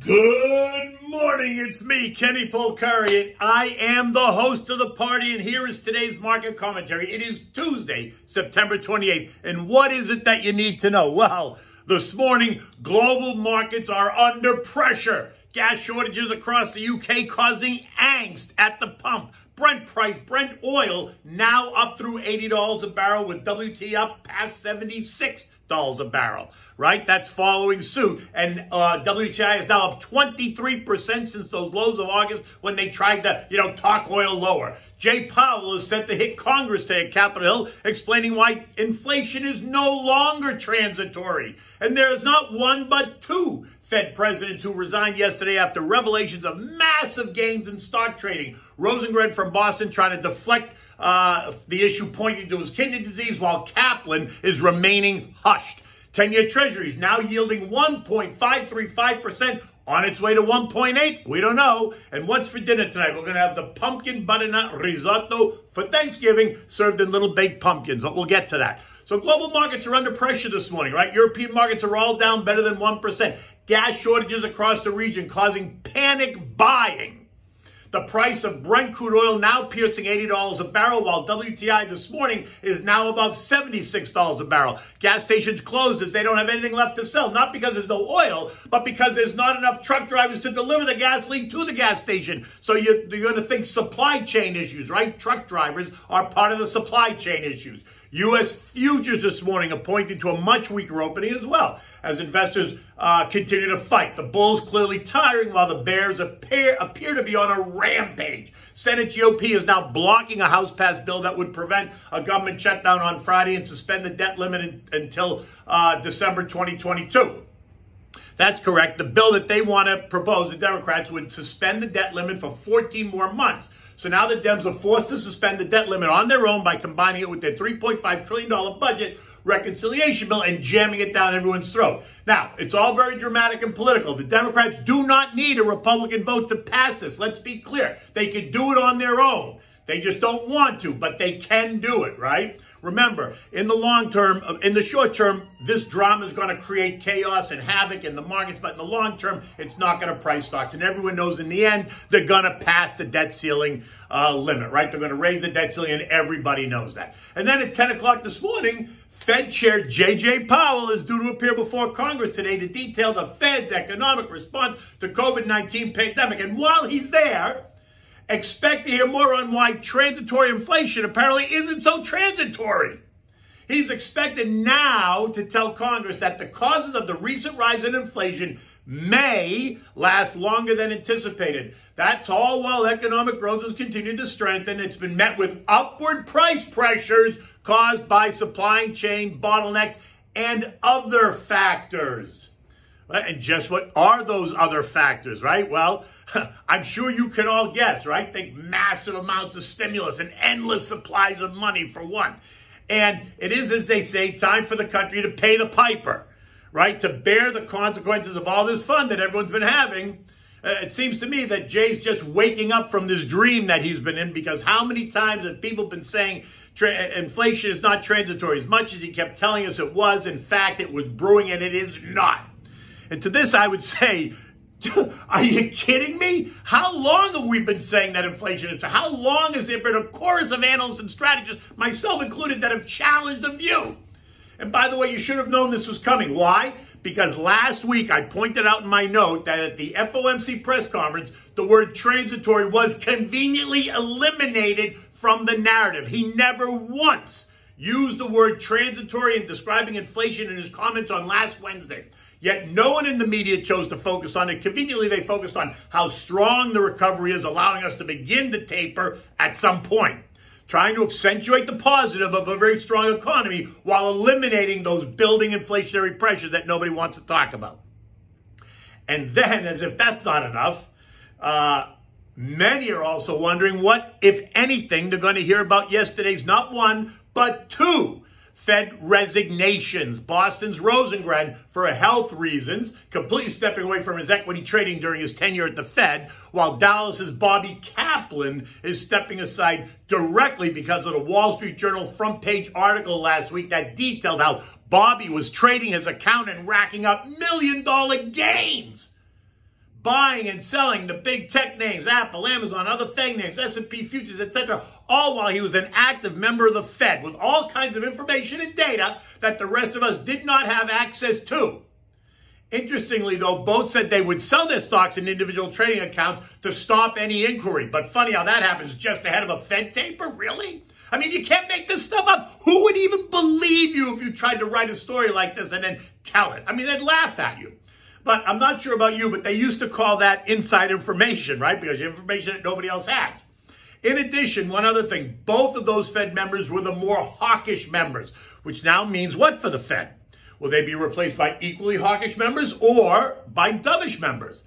Good morning, it's me, Kenny Polcari, and I am the host of the party, and here is today's market commentary. It is Tuesday, September 28th, and what is it that you need to know? Well, this morning, global markets are under pressure. Gas shortages across the UK causing angst at the pump. Brent oil now up through $80 a barrel, with WTI up past $76 a barrel, right? That's following suit. And WTI is now up 23% since those lows of August when they tried to, talk oil lower. Jay Powell is set to hit Congress today at Capitol Hill, explaining why inflation is no longer transitory. And there is not one but two Fed presidents who resigned yesterday after revelations of massive gains in stock trading. Rosengren from Boston trying to deflect the issue, pointing to his kidney disease, while Kaplan is remaining hushed. 10-year treasuries now yielding 1.535%, on its way to 1.8. We don't know. And what's for dinner tonight? We're going to have the pumpkin butternut risotto for Thanksgiving, served in little baked pumpkins, but we'll get to that. So global markets are under pressure this morning, right? European markets are all down better than 1%. Gas shortages across the region causing panic buying. The price of Brent crude oil now piercing $80 a barrel, while WTI this morning is now above $76 a barrel. Gas stations closed as they don't have anything left to sell, not because there's no oil, but because there's not enough truck drivers to deliver the gasoline to the gas station. So you're going to think supply chain issues, right? Truck drivers are part of the supply chain issues. U.S. futures this morning are pointing to a much weaker opening as well, as investors continue to fight. The bulls clearly tiring, while the bears appear to be on a rampage. Senate GOP is now blocking a House-passed bill that would prevent a government shutdown on Friday and suspend the debt limit until December 2022. That's correct. The bill that they want to propose, the Democrats, would suspend the debt limit for 14 more months. So now the Dems are forced to suspend the debt limit on their own by combining it with their $3.5 trillion budget reconciliation bill and jamming it down everyone's throat. Now, it's all very dramatic and political. The Democrats do not need a Republican vote to pass this. Let's be clear. They can do it on their own. They just don't want to, but they can do it, right? Remember, in the short term, this drama is going to create chaos and havoc in the markets, but in the long term, it's not going to price stocks. And everyone knows in the end, they're going to pass the debt ceiling limit, right? They're going to raise the debt ceiling, and everybody knows that. And then at 10 o'clock this morning, Fed Chair Jay Powell is due to appear before Congress today to detail the Fed's economic response to COVID-19 pandemic. And while he's there, expect to hear more on why transitory inflation apparently isn't so transitory. He's expected now to tell Congress that the causes of the recent rise in inflation may last longer than anticipated. That's all while economic growth has continued to strengthen. It's been met with upward price pressures caused by supply chain bottlenecks and other factors. And just what are those other factors, right? Well, I'm sure you can all guess, right? Think massive amounts of stimulus and endless supplies of money, for one. And it is, as they say, time for the country to pay the piper, right? To bear the consequences of all this fun that everyone's been having. It seems to me that Jay's just waking up from this dream that he's been in, because how many times have people been saying inflation is not transitory? As much as he kept telling us it was, in fact, it was brewing, and it is not. And to this, I would say, are you kidding me? How long have we been saying that inflation is? How long has there been a chorus of analysts and strategists, myself included, that have challenged the view? And by the way, you should have known this was coming. Why? Because last week I pointed out in my note that at the FOMC press conference, the word transitory was conveniently eliminated from the narrative. He never once used the word transitory in describing inflation in his comments on last Wednesday. Yet no one in the media chose to focus on it. Conveniently, they focused on how strong the recovery is, allowing us to begin to taper at some point, trying to accentuate the positive of a very strong economy while eliminating those building inflationary pressures that nobody wants to talk about. And then, as if that's not enough, many are also wondering what, if anything, they're going to hear about yesterday's not one, but two Fed resignations. Boston's Rosengren, for health reasons, completely stepping away from his equity trading during his tenure at the Fed, while Dallas's Bobby Kaplan is stepping aside directly because of the Wall Street Journal front page article last week that detailed how Bobby was trading his account and racking up $1 million gains. buying and selling the big tech names, Apple, Amazon, other FANG names, S&P futures, etc., all while he was an active member of the Fed with all kinds of information and data that the rest of us did not have access to. Interestingly, though, both said they would sell their stocks in individual trading accounts to stop any inquiry. But funny how that happens just ahead of a Fed taper, really? I mean, you can't make this stuff up. Who would even believe you if you tried to write a story like this and then tell it? I mean, they'd laugh at you. But I'm not sure about you, but they used to call that inside information, right? Because you have information that nobody else has. In addition, one other thing, both of those Fed members were the more hawkish members, which now means what for the Fed? Will they be replaced by equally hawkish members or by dovish members?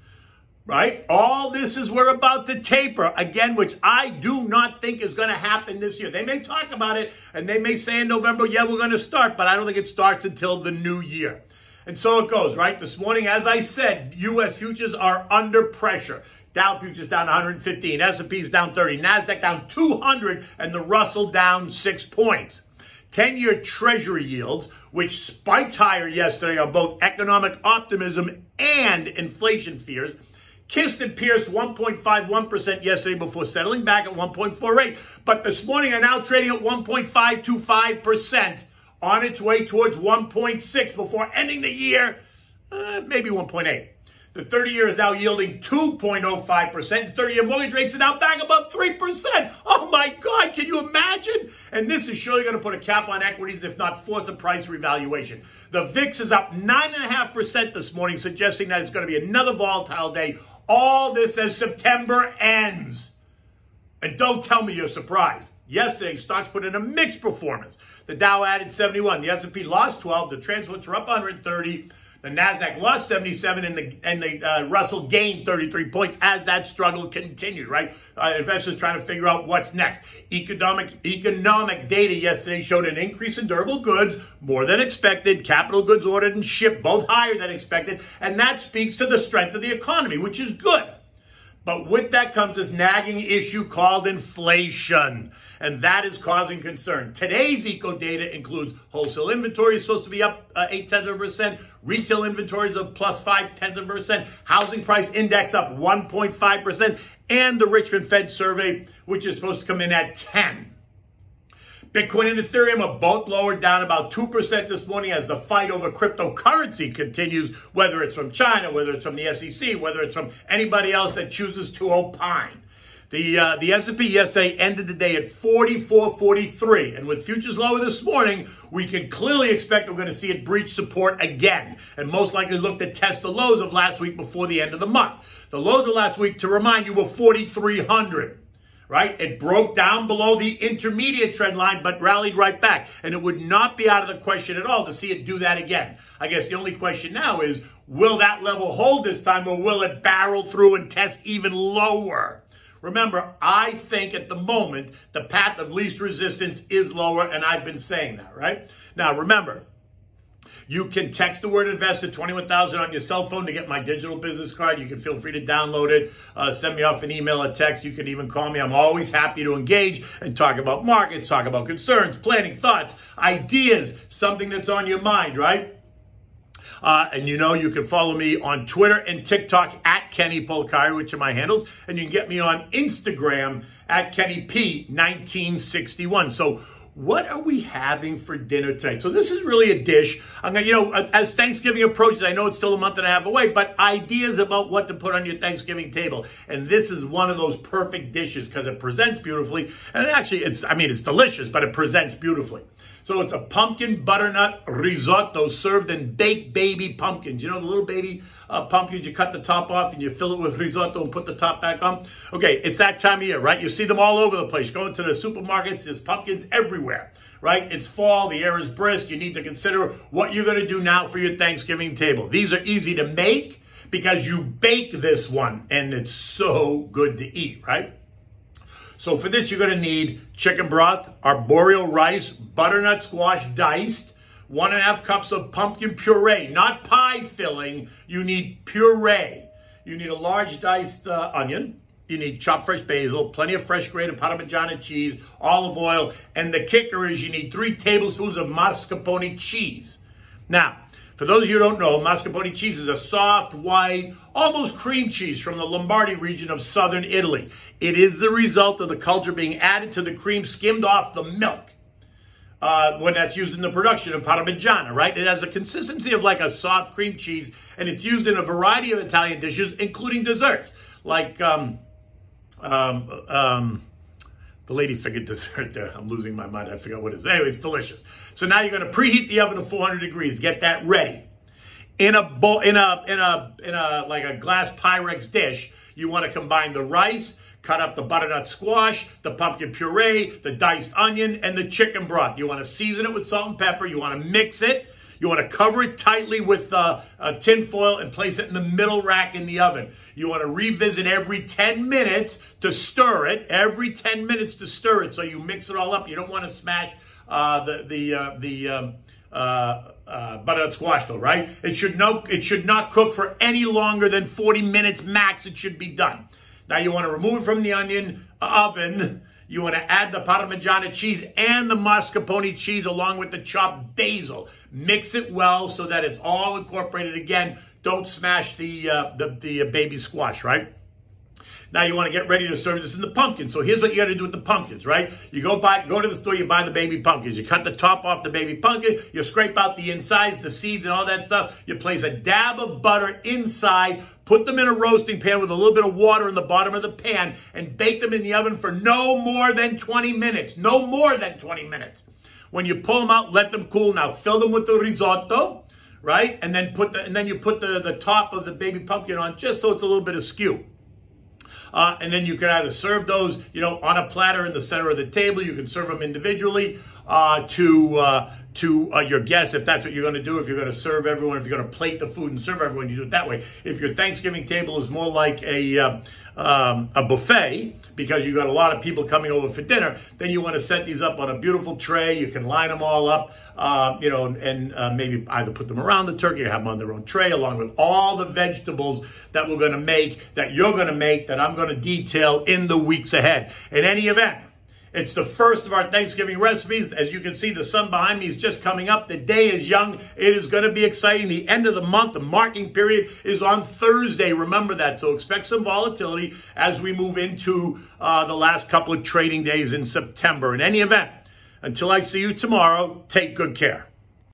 Right? All this is we're about to taper, again, which I do not think is going to happen this year. They may talk about it, and they may say in November, yeah, we're going to start, but I don't think it starts until the new year. And so it goes, right? This morning, as I said, U.S. futures are under pressure. Dow futures down 115, S&P's down 30, NASDAQ down 200, and the Russell down 6 points. 10-year Treasury yields, which spiked higher yesterday on both economic optimism and inflation fears, kissed and pierced 1.51% yesterday before settling back at 1.48. But this morning are now trading at 1.525%, on its way towards 1.6 before ending the year, maybe 1.8. The 30-year is now yielding 2.05%. 30-year mortgage rates are now back above 3%. Oh, my God, can you imagine? And this is surely going to put a cap on equities, if not force a price revaluation. The VIX is up 9.5% this morning, suggesting that it's going to be another volatile day. All this as September ends. And don't tell me you're surprised. Yesterday, stocks put in a mixed performance. The Dow added 71. The S&P lost 12. The transports were up 130. The NASDAQ lost 77, and the Russell gained 33 points as that struggle continued, right? Investors trying to figure out what's next. Economic data yesterday showed an increase in durable goods, more than expected. Capital goods ordered and shipped, both higher than expected. And that speaks to the strength of the economy, which is good. But with that comes this nagging issue called inflation, and that is causing concern. Today's eco data includes wholesale inventory is supposed to be up 0.8%, retail inventories of plus 0.5%, housing price index up 1.5%, and the Richmond Fed survey, which is supposed to come in at 10. Bitcoin and Ethereum are both lowered down about 2% this morning as the fight over cryptocurrency continues, whether it's from China, whether it's from the SEC, whether it's from anybody else that chooses to opine. The S&P yesterday ended the day at 44.43, and with futures lower this morning, we can clearly expect we're going to see it breach support again, and most likely look to test the lows of last week before the end of the month. The lows of last week, to remind you, were 4,300. Right? It broke down below the intermediate trend line, but rallied right back. And it would not be out of the question at all to see it do that again. I guess the only question now is, will that level hold this time, or will it barrel through and test even lower? Remember, I think at the moment, the path of least resistance is lower, and I've been saying that, right? Now, remember, you can text the word invest at 21,000 on your cell phone to get my digital business card. You can feel free to download it, send me off an email, a text. You can even call me. I'm always happy to engage and talk about markets, talk about concerns, planning, thoughts, ideas, something that's on your mind, right? And you know, you can follow me on Twitter and TikTok at Kenny Polcari, which are my handles. And you can get me on Instagram at KennyP1961. So what are we having for dinner tonight? So this is really a dish. I'm gonna, as Thanksgiving approaches, I know it's still a month and a half away, but ideas about what to put on your Thanksgiving table. And this is one of those perfect dishes because it presents beautifully. And actually, it's delicious, but it presents beautifully. So it's a pumpkin butternut risotto served in baked baby pumpkins. You know the little baby pumpkins, you cut the top off and you fill it with risotto and put the top back on? Okay, it's that time of year, right? You see them all over the place. Go into the supermarkets, there's pumpkins everywhere, right? It's fall, the air is brisk. You need to consider what you're going to do now for your Thanksgiving table. These are easy to make because you bake this one and it's so good to eat, right? So for this, you're going to need chicken broth, arboreal rice, butternut squash diced, 1.5 cups of pumpkin puree, not pie filling. You need puree. You need a large diced onion. You need chopped fresh basil, plenty of fresh grated Parmigiano cheese, olive oil, and the kicker is you need 3 tablespoons of mascarpone cheese. Now, For those of you who don't know, mascarpone cheese is a soft, white, almost cream cheese from the Lombardy region of southern Italy. It is the result of the culture being added to the cream skimmed off the milk when that's used in the production of Parmigiana, right? It has a consistency of like a soft cream cheese, and it's used in a variety of Italian dishes, including desserts, like the lady figure dessert there. I'm losing my mind. I forgot what it is. Anyway, it's delicious. So now you're going to preheat the oven to 400 degrees. Get that ready. In a bowl, like a glass Pyrex dish, you want to combine the rice, cut up the butternut squash, the pumpkin puree, the diced onion, and the chicken broth. You want to season it with salt and pepper. You want to mix it. You want to cover it tightly with tin foil and place it in the middle rack in the oven. You want to revisit every 10 minutes to stir it. Every 10 minutes to stir it, so you mix it all up. You don't want to smash butternut squash, though, right? It should not cook for any longer than 40 minutes max. It should be done. Now you want to remove it from the oven. You want to add the Parmigiana cheese and the mascarpone cheese along with the chopped basil. Mix it well so that it's all incorporated. Again, don't smash the baby squash, right? Now you want to get ready to serve this in the pumpkin. So here's what you got to do with the pumpkins, right? You go to the store, you buy the baby pumpkins. You cut the top off the baby pumpkin. You scrape out the insides, the seeds, and all that stuff. You place a dab of butter inside. Put them in a roasting pan with a little bit of water in the bottom of the pan and bake them in the oven for no more than 20 minutes. No more than 20 minutes. When you pull them out, let them cool. Now fill them with the risotto, right? And then you put the top of the baby pumpkin on just so it's a little bit askew. And then you can either serve those, on a platter in the center of the table. You can serve them individually to your guests, if that's what you're going to do. If you're going to serve everyone, if you're going to plate the food and serve everyone, you do it that way. If your Thanksgiving table is more like a buffet, because you've got a lot of people coming over for dinner, then you want to set these up on a beautiful tray. You can line them all up, and maybe either put them around the turkey or have them on their own tray, along with all the vegetables that we're going to make, that you're going to make, that I'm going to detail in the weeks ahead. In any event, it's the first of our Thanksgiving recipes. As you can see, the sun behind me is just coming up. The day is young. It is going to be exciting. The end of the month, the marking period, is on Thursday. Remember that. So expect some volatility as we move into the last couple of trading days in September. In any event, until I see you tomorrow, take good care.